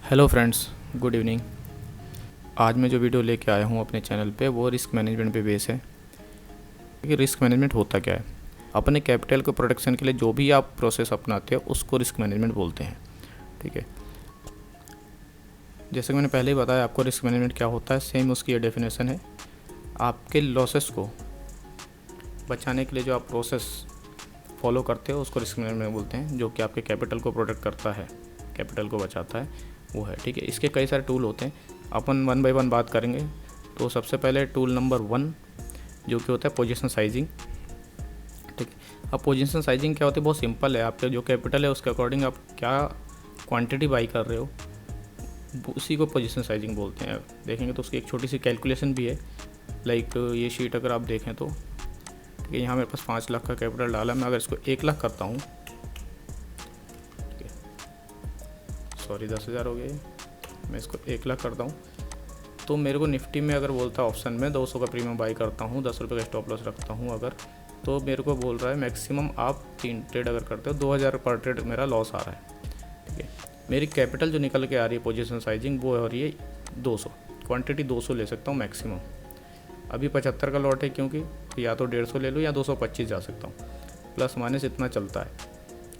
Hello friends, good evening. आज मैं जो वीडियो लेके आया हूँ अपने चैनल पे वो रिस्क मैनेजमेंट पे बेस है कि रिस्क मैनेजमेंट होता क्या है। अपने कैपिटल को प्रोटेक्शन के लिए जो भी आप प्रोसेस अपनाते हो उसको रिस्क मैनेजमेंट बोलते हैं। ठीक है, जैसे कि मैंने पहले ही बताया आपको रिस्क मैनेजमेंट क्या होता है, सेम उसकी ये डेफिनेशन है। आपके लॉसेस को बचाने के लिए जो आप प्रोसेस फॉलो करते हो उसको रिस्क मैनेजमेंट बोलते हैं, जो कि आपके कैपिटल को प्रोटेक्ट करता है, कैपिटल को बचाता है, वो है। ठीक है, इसके कई सारे टूल होते हैं, अपन वन बाय वन बात करेंगे। तो सबसे पहले टूल नंबर 1 जो कि होता है पोजीशन साइजिंग। ठीक है, अब पोजीशन साइजिंग क्या होती है, बहुत सिंपल है। आपके जो कैपिटल है उसके अकॉर्डिंग आप क्या क्वांटिटी बाई कर रहे हो उसी को पोजीशन साइजिंग बोलते हैं। देखेंगे तो उसकी एक छोटी सी कैलकुलेशन भी है। लाइक ये शीट अगर आप देखें तो ठीक है, यहाँ मेरे पास 5 लाख का कैपिटल डाला, मैं अगर इसको 1 लाख करता हूँ, ठीक है, सॉरी 10,000 हो गए, मैं इसको 1 लाख करता हूँ तो मेरे को निफ्टी में अगर बोलता है ऑप्शन में 200 का प्रीमियम बाई करता हूँ, 10 रुपये का स्टॉप लॉस रखता हूँ अगर, तो मेरे को बोल रहा है मैक्सिमम आप 3 ट्रेड अगर करते हो 2,000 पर ट्रेड मेरा लॉस आ रहा है। ठीक है, मेरी कैपिटल जो निकल के आ रही है पोजीशन साइजिंग वो हो रही है 200, क्वांटिटी 200 ले सकता हूँ मैक्सिमम। अभी 75 का लॉट है क्योंकि या तो 150 ले लूँ या 225 जा सकता हूँ, प्लस माइनस इतना चलता है।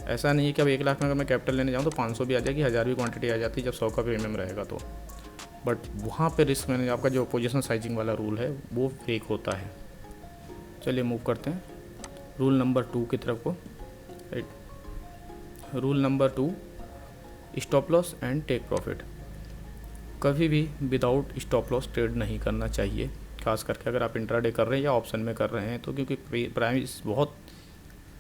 ऐसा नहीं है कि अब 1 लाख में अगर मैं कैपिटल लेने जाऊँ तो 500 भी आ जाएगी, 1000 भी क्वांटिटी आ जाती है जब 100 का प्रीमियम रहेगा तो। बट वहाँ पे रिस्क मैनेज आपका जो पोजीशन साइजिंग वाला रूल है वो ब्रेक होता है। चलिए मूव करते हैं रूल नंबर 2 की तरफ को। Right, rule number 2, stop loss and take profit. कभी भी विदाउट स्टॉप लॉस ट्रेड नहीं करना चाहिए, खास करके अगर आप इंट्राडे कर रहे हैं या ऑप्शन में कर रहे हैं तो, क्योंकि प्राइस बहुत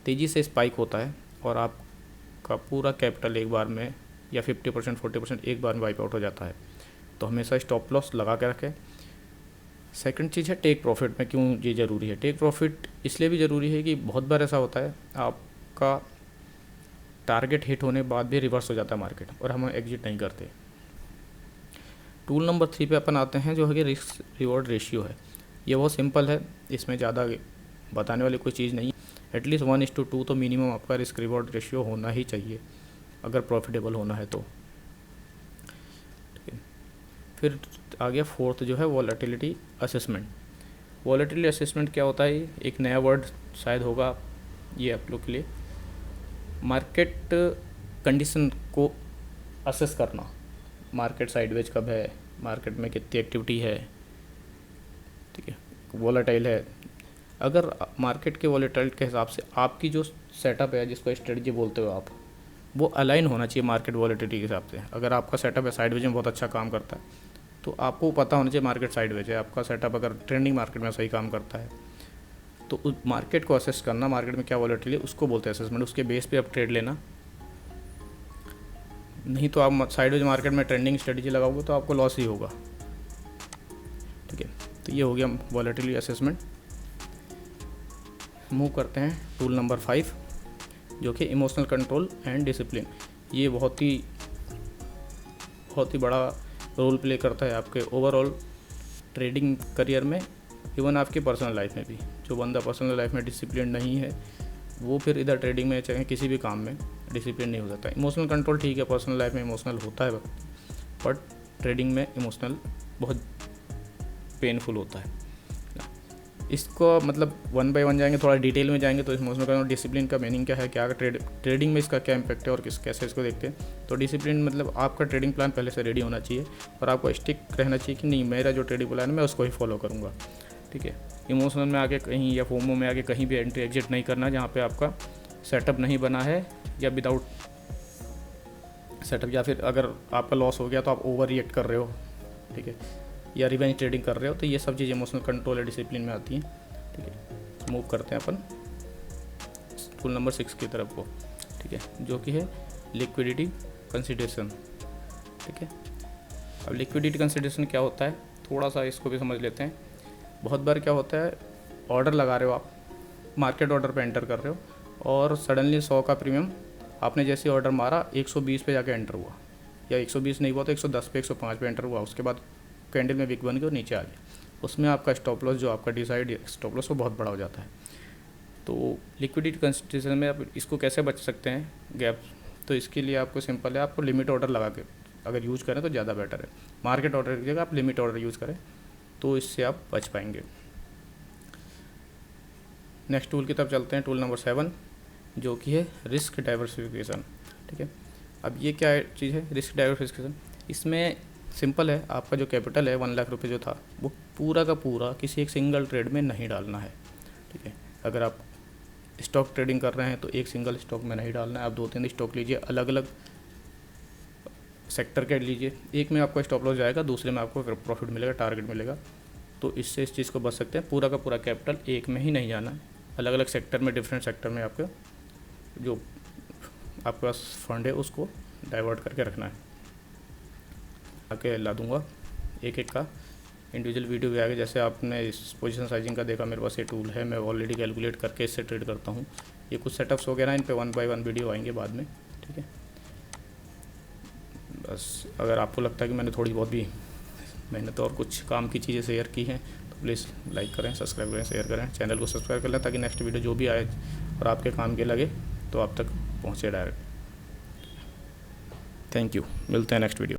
तेज़ी से स्पाइक होता है और आपका पूरा कैपिटल एक बार में या 50% 40% एक बार में वाइप आउट हो जाता है। तो हमेशा स्टॉप लॉस लगा के रखें। सेकंड चीज़ है टेक प्रॉफिट में क्यों ये ज़रूरी है। टेक प्रॉफिट इसलिए भी ज़रूरी है कि बहुत बार ऐसा होता है आपका टारगेट हिट होने बाद भी रिवर्स हो जाता है मार्केट और हम एग्जिट नहीं करते। टूल नंबर 3 पे अपन आते हैं जो है कि रिस्क रिवॉर्ड रेशियो है। ये बहुत सिंपल है, इसमें ज़्यादा बताने वाली कोई चीज़ नहीं है। एटलीस्ट 1:2 तो मिनिमम आपका रिस्क रिवॉर्ड रेशियो होना ही चाहिए अगर प्रॉफिटेबल होना है तो। ठीक है, फिर आ गया 4th जो है वॉलेटिलिटी असेसमेंट। वॉलेटिलिटी असेसमेंट क्या होता है, एक नया वर्ड शायद होगा ये आप लोग के लिए। मार्केट कंडीशन को असेस करना, मार्केट साइडवेज कब है, मार्केट में कितनी एक्टिविटी है, ठीक है, वॉलेटाइल है। अगर मार्केट के वॉलेटाइल के हिसाब से आपकी जो सेटअप है जिसको स्ट्रेटजी बोलते हो आप, वो अलाइन होना चाहिए मार्केट वॉलेटिलिटी के हिसाब से। अगर आपका सेटअप है साइडवेज में बहुत अच्छा काम करता है तो आपको पता होना चाहिए मार्केट साइडवेज है। आपका सेटअप अगर ट्रेंडिंग मार्केट में सही काम करता है तो उस मार्केट को असेस करना, मार्केट में क्या वॉलेटिलिटी है उसको बोलते हैं असेसमेंट। उसके बेस पे आप ट्रेड लेना, नहीं तो आप साइडवेज मार्केट में ट्रेंडिंग स्ट्रेटजी लगाओगे तो आपको लॉस ही होगा। ठीक है, तो ये हो गया वॉलेटिलिटी असेसमेंट। मूव करते हैं टूल नंबर 5 जो कि इमोशनल कंट्रोल एंड डिसिप्लिन। ये बहुत ही बड़ा रोल प्ले करता है आपके ओवरऑल ट्रेडिंग करियर में, इवन आपकी पर्सनल लाइफ में भी। जो बंदा पर्सनल लाइफ में डिसिप्लिन नहीं है वो फिर इधर ट्रेडिंग में चाहे किसी भी काम में डिसिप्लिन नहीं हो सकता। इमोशनल कंट्रोल ठीक है, पर्सनल लाइफ में इमोशनल होता है बट ट्रेडिंग में इमोशनल बहुत पेनफुल होता है। इसको मतलब 1 बाय 1 जाएंगे, थोड़ा डिटेल में जाएंगे तो इमोशनल कंट्रोल डिसिप्लिन का मीनिंग क्या है, क्या ट्रेडिंग में इसका क्या इम्पैक्ट है और कैसे इसको देखते हैं। तो डिसिप्लिन मतलब आपका ट्रेडिंग प्लान पहले से रेडी होना चाहिए और आपको स्टिक रहना चाहिए कि नहीं मेरा जो ट्रेडिंग प्लान है मैं उसको ही फॉलो करूँगा। ठीक है, इमोशनल में आके कहीं या फोमो में आके कहीं भी एंट्री एग्जिट नहीं करना जहाँ पे आपका सेटअप नहीं बना है, या विदाउट सेटअप, या फिर अगर आपका लॉस हो गया तो आप ओवर रिएक्ट कर रहे हो, ठीक है, या रिवेंज ट्रेडिंग कर रहे हो, तो ये सब चीज़ इमोशनल कंट्रोल या डिसिप्लिन में आती हैं। ठीक है, मूव करते हैं अपन टूल नंबर 6 की तरफ को। ठीक है, जो कि है लिक्विडिटी कंसिडरेशन। ठीक है, अब लिक्विडिटी कंसिडरेशन क्या होता है थोड़ा सा इसको भी समझ लेते हैं। बहुत बार क्या होता है, ऑर्डर लगा रहे हो आप, मार्केट ऑर्डर पे एंटर कर रहे हो और सडनली 100 का प्रीमियम आपने जैसे ऑर्डर मारा 120 पे जाके एंटर हुआ, या 120 नहीं हुआ तो 110 पे 105 पे एंटर हुआ, उसके बाद कैंडल में विक बन के नीचे आ गया। उसमें आपका स्टॉप लॉस जो आपका डिसाइड स्टॉप लॉस वो बहुत बड़ा हो जाता है। तो लिक्विडिटी कंसिडरेशन में आप इसको कैसे बच सकते हैं गैप, तो इसके लिए आपको सिंपल है, आपको लिमिट ऑर्डर लगा के अगर यूज़ करें तो ज़्यादा बेटर है। मार्केट ऑर्डर की जगह आप लिमिट ऑर्डर यूज़ करें तो इससे आप बच पाएंगे। नेक्स्ट टूल की तरफ चलते हैं, टूल नंबर 7, जो कि है रिस्क डाइवर्सिफिकेशन। ठीक है, अब ये क्या चीज़ है रिस्क डाइवर्सिफिकेशन? इसमें सिंपल है, आपका जो कैपिटल है 1 लाख रुपए जो था वो पूरा का पूरा किसी एक सिंगल ट्रेड में नहीं डालना है। ठीक है, अगर आप स्टॉक ट्रेडिंग कर रहे हैं तो एक सिंगल स्टॉक में नहीं डालना है, आप 2-3 स्टॉक लीजिए, अलग अलग सेक्टर के लीजिए, एक में आपका स्टॉप लॉस जाएगा, दूसरे में आपको प्रॉफिट मिलेगा, टारगेट मिलेगा। तो इससे इस चीज़ को बच सकते हैं। पूरा का पूरा कैपिटल एक में ही नहीं जाना है, अलग अलग सेक्टर में, डिफरेंट सेक्टर में आपका जो आपके पास फंड है उसको डाइवर्ट करके रखना है। आके ला दूंगा एक एक का इंडिविजुअल वीडियो भी आगे। जैसे आपने इस पोजीशन साइजिंग का देखा, मेरे पास ये टूल है, मैं ऑलरेडी कैलकुलेट करके इससे ट्रेड करता हूँ। ये कुछ सेटअप्स वगैरह इन पे 1 बाय 1 वीडियो आएंगे बाद में। ठीक है, बस अगर आपको लगता है कि मैंने थोड़ी बहुत भी मेहनत और कुछ काम की चीज़ें शेयर की हैं तो प्लीज़ लाइक करें, सब्सक्राइब करें, शेयर करें, चैनल को सब्सक्राइब कर लें ताकि नेक्स्ट वीडियो जो भी आए और आपके काम के लगे तो आप तक पहुँचे डायरेक्ट। थैंक यू, मिलते हैं नेक्स्ट वीडियो।